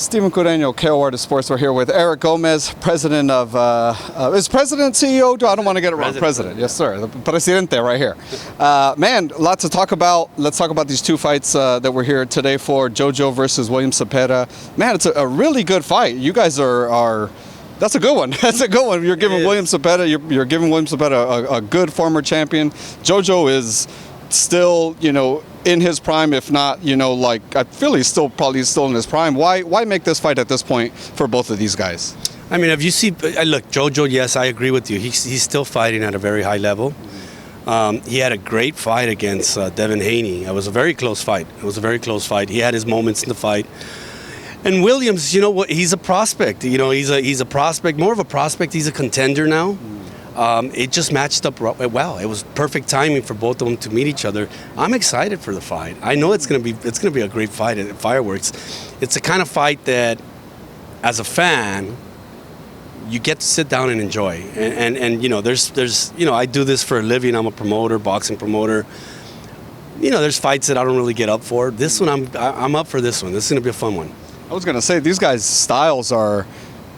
Steven Cureño, KOR Sports. We're here with Eric Gomez, president of, is president CEO? I don't want to get it wrong. President, yes sir. The presidente right here. Man, lots to talk about. Let's talk about these two fights that we're here today for. Jojo versus William Cepeda. Man, it's a really good fight. You guys are that's a good one. That's a good one. You're giving William Cepeda, you're giving William Cepeda a good former champion. Jojo is still, in his prime, if not, like I feel he's probably still in his prime. Why make this fight at this point for both of these guys? I mean, if you see, look, Jojo, yes, I agree with you. He's still fighting at a very high level. He had a great fight against Devin Haney. It was a very close fight. He had his moments in the fight. And Williams, what? He's a prospect. He's a prospect, more of a prospect. He's a contender now. It just matched up well. It was perfect timing for both of them to meet each other. I'm excited for the fight. I know it's gonna be a great fight at Fireworks. It's the kind of fight that, as a fan, you get to sit down and enjoy. And there's I do this for a living. I'm a promoter, boxing promoter. There's fights that I don't really get up for. This one, I'm up for this one. This is gonna be a fun one. I was gonna say these guys' styles are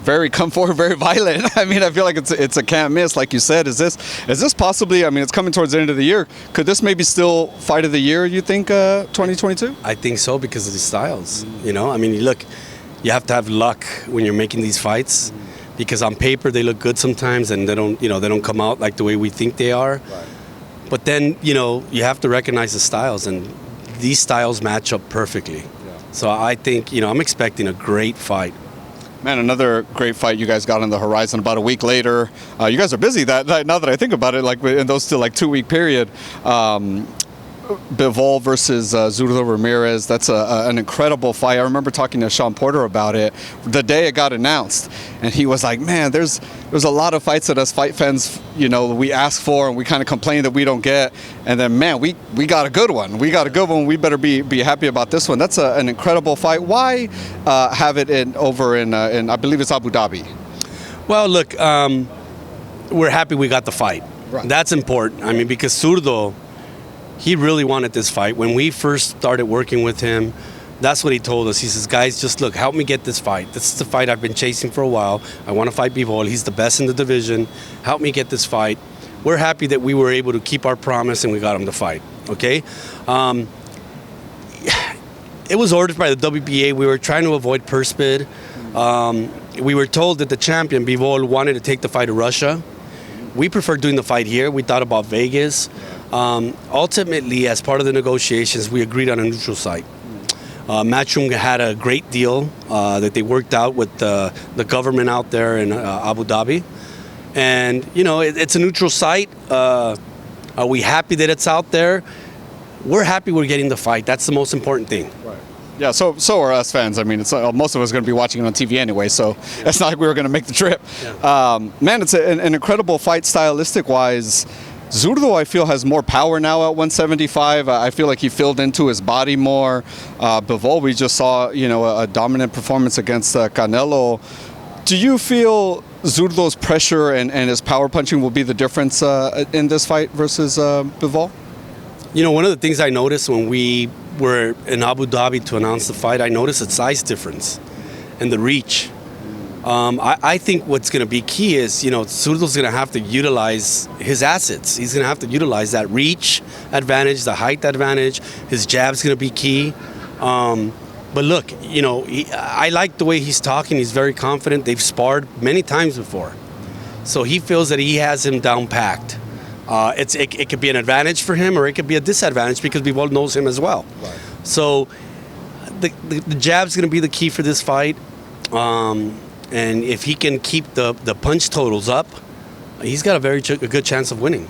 very come forward, very violent. I mean, I feel like it's a can't miss, like you said. Is this possibly? I mean, it's coming towards the end of the year. Could this maybe still fight of the year? You think 2022? I think so because of the styles. I mean, look, you have to have luck when you're making these fights, because on paper they look good sometimes, and they don't come out like the way we think they are. Right. But then you have to recognize the styles, and these styles match up perfectly. So I think, I'm expecting a great fight. Man, another great fight you guys got on the horizon about a week later. You guys are busy now that I think about it, like in those still 2-week period. Bivol versus Zurdo Ramirez. That's an incredible fight. I remember talking to Sean Porter about it the day it got announced, and he was like, "Man, there's a lot of fights that us fight fans, we ask for and we kind of complain that we don't get, and then man, we got a good one. We got a good one. We better be happy about this one." That's an incredible fight. Why have it over in I believe it's Abu Dhabi? Well, look, we're happy we got the fight. Right. That's important. I mean, because Zurdo, he really wanted this fight. When we first started working with him, that's what he told us. He says, "Guys, just look, help me get this fight. This is the fight I've been chasing for a while. I want to fight Bivol. He's the best in the division. Help me get this fight." We're happy that we were able to keep our promise and we got him to fight. Okay? It was ordered by the WBA. We were trying to avoid purse bid. We were told that the champion, Bivol, wanted to take the fight to Russia. We prefer doing the fight here. We thought about Vegas. Ultimately, as part of the negotiations, we agreed on a neutral site. Matchroom had a great deal that they worked out with the government out there in Abu Dhabi. And, it's a neutral site. Are we happy that it's out there? We're happy we're getting the fight. That's the most important thing. Right. Yeah, so are us fans. I mean, it's most of us are going to be watching it on TV anyway, so it's not like we were going to make the trip. Yeah. Man, it's an incredible fight stylistic-wise. Zurdo, I feel, has more power now at 175. I feel like he filled into his body more. Bivol, we just saw, a dominant performance against Canelo. Do you feel Zurdo's pressure and his power punching will be the difference in this fight versus Bivol? One of the things I noticed when we were in Abu Dhabi to announce the fight, I noticed a size difference and the reach. I think what's going to be key is, Zurdo's going to have to utilize his assets. He's going to have to utilize that reach advantage, the height advantage. His jab's going to be key. But look, I like the way he's talking. He's very confident. They've sparred many times before. So he feels that he has him down packed. It could be an advantage for him, or it could be a disadvantage because Bivol knows him as well. Right. So the jab's going to be the key for this fight. And if he can keep the punch totals up, he's got a good chance of winning.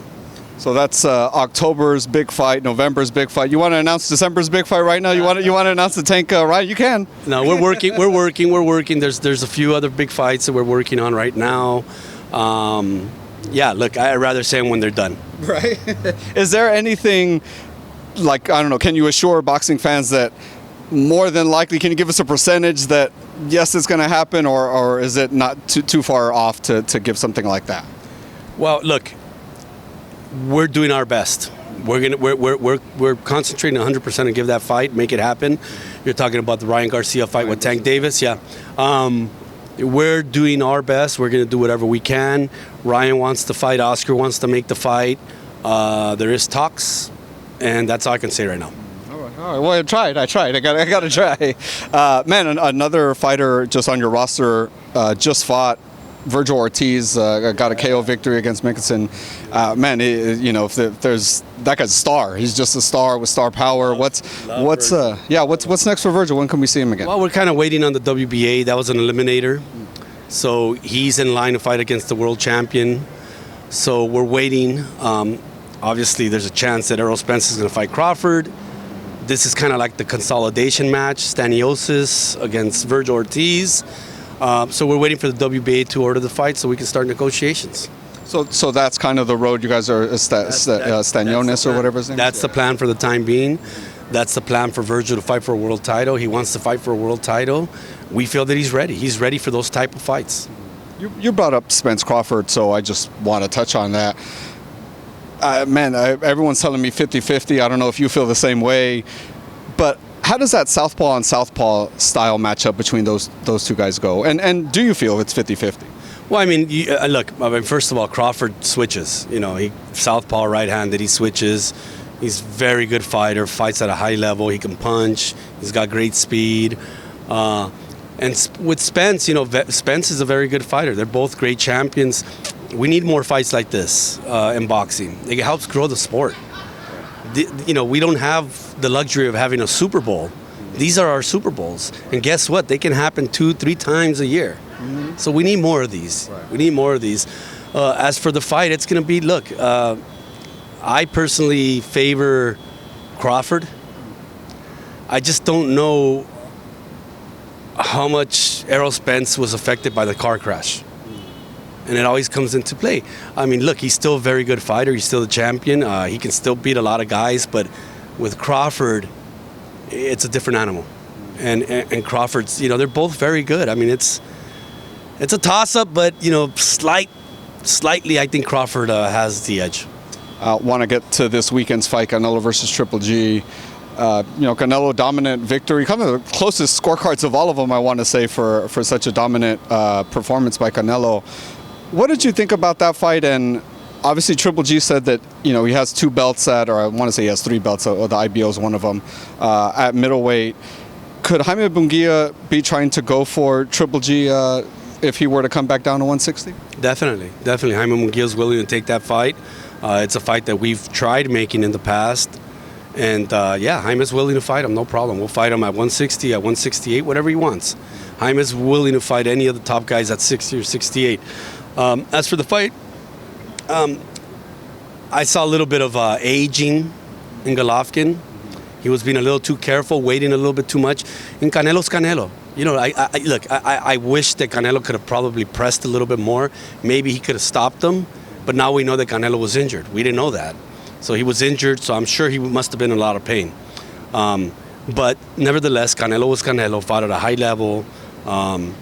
So that's October's big fight, November's big fight. You want to announce December's big fight right now? You want to announce the Tank right? You can. No, we're working. There's a few other big fights that we're working on right now. Yeah, look, I'd rather say them when they're done. Right. Is there anything, like, I don't know, can you assure boxing fans that more than likely, can you give us a percentage that yes, it's going to happen, or is it not too far off to give something like that? Well, look, we're doing our best. we're concentrating 100% to give that fight, make it happen. You're talking about the Ryan Garcia fight with Tank Davis, yeah. We're doing our best. We're going to do whatever we can. Ryan wants to fight. Oscar wants to make the fight. There is talks, and that's all I can say right now. All right. Well, I tried. I got to try. Man, another fighter just on your roster just fought. Virgil Ortiz got a KO victory against Mickelson. Man, if there's that guy's a star. He's just a star with star power. What's next for Virgil? When can we see him again? Well, we're kind of waiting on the WBA. That was an eliminator, so he's in line to fight against the world champion. So we're waiting. Obviously, there's a chance that Errol Spence is going to fight Crawford. This is kind of like the consolidation match: Staniosis against Virgil Ortiz. So we're waiting for the WBA to order the fight so we can start negotiations. So that's kind of the road you guys are, Stanionis or whatever his name is? That's the plan for the time being. That's the plan for Virgil to fight for a world title. He wants to fight for a world title. We feel that he's ready. He's ready for those type of fights. You brought up Spence Crawford, so I just want to touch on that. Everyone's telling me 50-50. I don't know if you feel the same way, but how does that southpaw on southpaw style matchup between those two guys go? And do you feel it's 50-50? Well, I mean, first of all, Crawford switches. He southpaw right-handed. He switches. He's a very good fighter. Fights at a high level. He can punch. He's got great speed. And with Spence, Spence is a very good fighter. They're both great champions. We need more fights like this in boxing. It helps grow the sport. We don't have the luxury of having a Super Bowl. These are our Super Bowls. And guess what? They can happen 2-3 times a year. Mm-hmm. So we need more of these. Right. We need more of these. As for the fight, it's going to be, I personally favor Crawford. I just don't know how much Errol Spence was affected by the car crash. And it always comes into play. I mean, he's still a very good fighter. He's still the champion. He can still beat a lot of guys. But with Crawford, it's a different animal. And Crawford's, they're both very good. I mean, it's a toss-up, but, slightly, I think Crawford has the edge. I want to get to this weekend's fight, Canelo versus Triple G. Canelo dominant victory, kind of the closest scorecards of all of them, I want to say, for such a dominant performance by Canelo. What did you think about that fight? And obviously Triple G said that, he has 2 belts or I want to say he has 3 belts, the IBO is one of them, at middleweight. Could Jaime Munguia be trying to go for Triple G if he were to come back down to 160? Definitely. Jaime Munguia is willing to take that fight. It's a fight that we've tried making in the past. And Jaime's willing to fight him, no problem. We'll fight him at 160, at 168, whatever he wants. Jaime's willing to fight any of the top guys at 60 or 68. As for the fight, I saw a little bit of aging in Golovkin. He was being a little too careful, waiting a little bit too much. And Canelo's Canelo. I wish that Canelo could have probably pressed a little bit more. Maybe he could have stopped him. But now we know that Canelo was injured. We didn't know that. So he was injured, so I'm sure he must have been in a lot of pain. But nevertheless, Canelo was Canelo, fought at a high level, and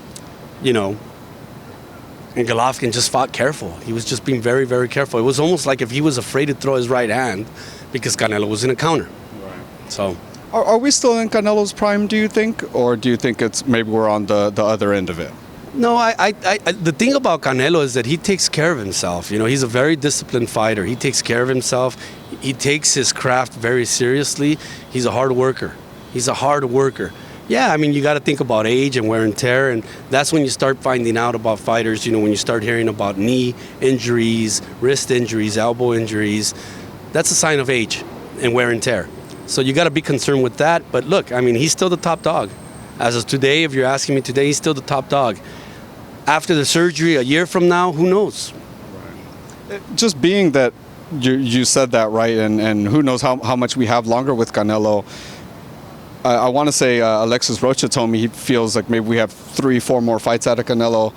Golovkin just fought careful. He was just being very, very careful. It was almost like if he was afraid to throw his right hand because Canelo was in a counter. Right. So, Are we still in Canelo's prime, do you think? Or do you think it's maybe we're on the other end of it? No, the thing about Canelo is that he takes care of himself. He's a very disciplined fighter. He takes care of himself. He takes his craft very seriously. He's a hard worker. Yeah, I mean, you got to think about age and wear and tear, and that's when you start finding out about fighters, when you start hearing about knee injuries, wrist injuries, elbow injuries. That's a sign of age and wear and tear. So you got to be concerned with that. But look, I mean, he's still the top dog. As of today, if you're asking me today, he's still the top dog. After the surgery, a year from now, who knows? Right. Just being that you said that, right, and who knows how much we have longer with Canelo. I want to say Alexis Rocha told me he feels like maybe we have 3-4 more fights out of Canelo.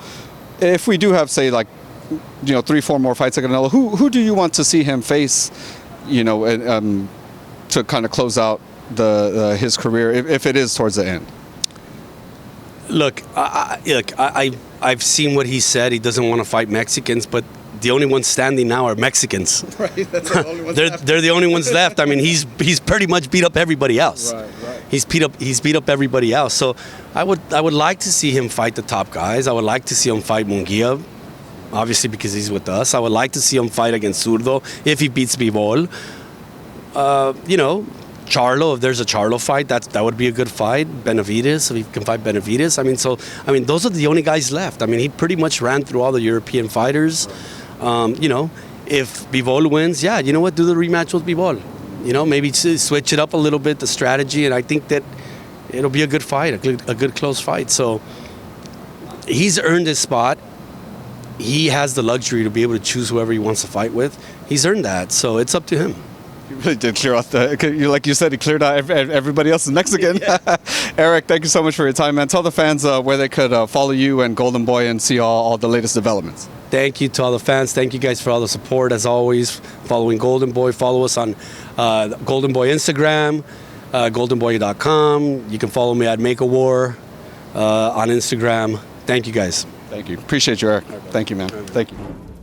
If we do have, say, 3-4 more fights at Canelo, who do you want to see him face, to kind of close out his career if it is towards the end? Look, I've seen what he said. He doesn't want to fight Mexicans, but the only ones standing now are Mexicans. Right, that's the only ones left. They're the only ones left. I mean, he's pretty much beat up everybody else. Right. He's beat up everybody else. So I would like to see him fight the top guys. I would like to see him fight Munguia, obviously because he's with us. I would like to see him fight against Zurdo if he beats Bivol. You know, Charlo, if there's a Charlo fight, that would be a good fight. Benavides, if he can fight Benavides. I mean, those are the only guys left. I mean, he pretty much ran through all the European fighters. You know, if Bivol wins, yeah, you know what, do the rematch with Bivol. You know, maybe switch it up a little bit, the strategy, and I think that it'll be a good fight, a good close fight. So he's earned his spot. He has the luxury to be able to choose whoever he wants to fight with. He's earned that, so it's up to him. You really did clear out like you said, he cleared out everybody else is Mexican. Yeah. Eric, thank you so much for your time, man. Tell the fans where they could follow you and Golden Boy and see all the latest developments. Thank you to all the fans. Thank you guys for all the support, as always. Following Golden Boy, follow us on Golden Boy Instagram, goldenboy.com. You can follow me at Make a War on Instagram. Thank you, guys. Thank you. Appreciate you, Eric. Thank you, man. Thank you.